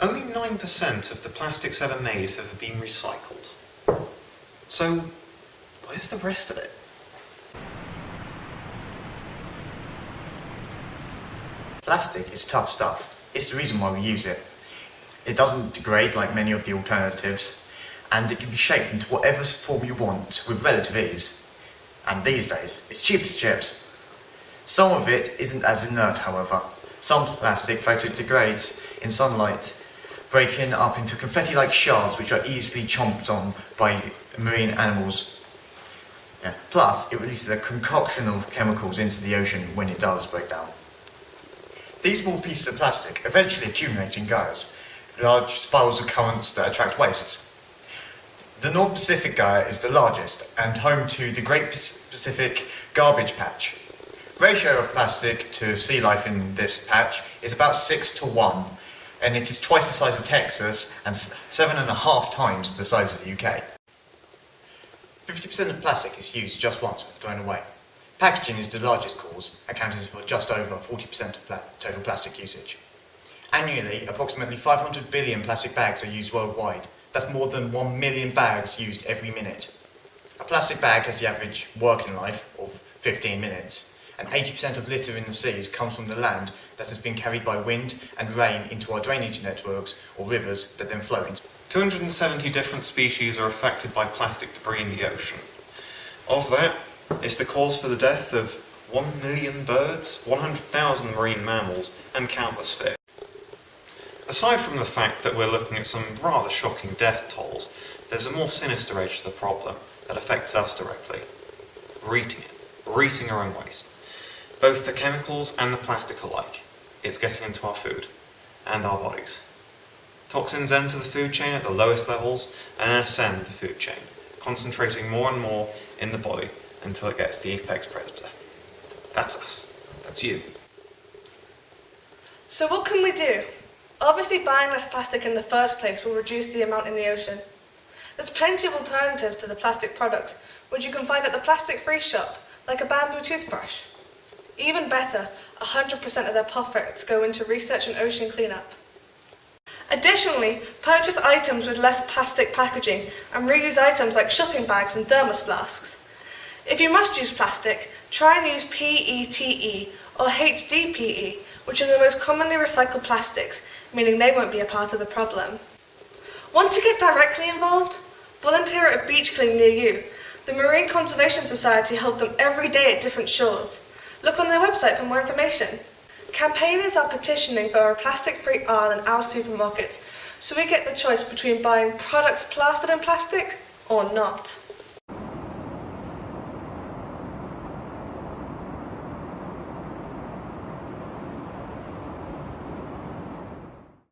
Only 9% of the plastics ever made have been recycled. So, where's the rest of it? Plastic is tough stuff. It's the reason why we use it. It doesn't degrade like many of the alternatives, and it can be shaped into whatever form you want with relative ease. And these days, it's cheap as chips. Some of it isn't as inert, however. Some plastic photodegrades in sunlight, breaking up into confetti-like shards which are easily chomped on by marine animals. Plus, it releases a concoction of chemicals into the ocean when it does break down. These small pieces of plastic eventually accumulate in gyres, large spirals of currents that attract wastes. The North Pacific Gyre is the largest and home to the Great Pacific Garbage Patch. The ratio of plastic to sea life in this patch is about 6:1, and it is twice the size of Texas and 7.5 times the size of the UK. 50% of plastic is used just once and thrown away. Packaging is the largest cause, accounting for just over 40% of total plastic usage. Annually, approximately 500 billion plastic bags are used worldwide. That's more than 1 million bags used every minute. A plastic bag has the average working life of 15 minutes, and 80% of litter in the seas comes from the land that has been carried by wind and rain into our drainage networks or rivers that then flow into. 270 different species are affected by plastic debris in the ocean. Of that, it's the cause for the death of 1 million birds, 100,000 marine mammals, and countless fish. Aside from the fact that we're looking at some rather shocking death tolls, there's a more sinister edge to the problem that affects us directly. We're eating our own waste. Both the chemicals and the plastic alike. It's getting into our food and our bodies. Toxins enter the food chain at the lowest levels and then ascend the food chain, concentrating more and more in the body until it gets the apex predator. That's us. That's you. So what can we do? Obviously, buying less plastic in the first place will reduce the amount in the ocean. There's plenty of alternatives to the plastic products, which you can find at the plastic-free shop, like a bamboo toothbrush. Even better, 100% of their profits go into research and ocean cleanup. Additionally, purchase items with less plastic packaging and reuse items like shopping bags and thermos flasks. If you must use plastic, try and use PETE or HDPE, which are the most commonly recycled plastics, meaning they won't be a part of the problem. Want to get directly involved? Volunteer at a beach clean near you. The Marine Conservation Society hold them every day at different shores. Look on their website for more information. Campaigners are petitioning for a plastic-free aisle in our supermarkets, so we get the choice between buying products plastered in plastic or not.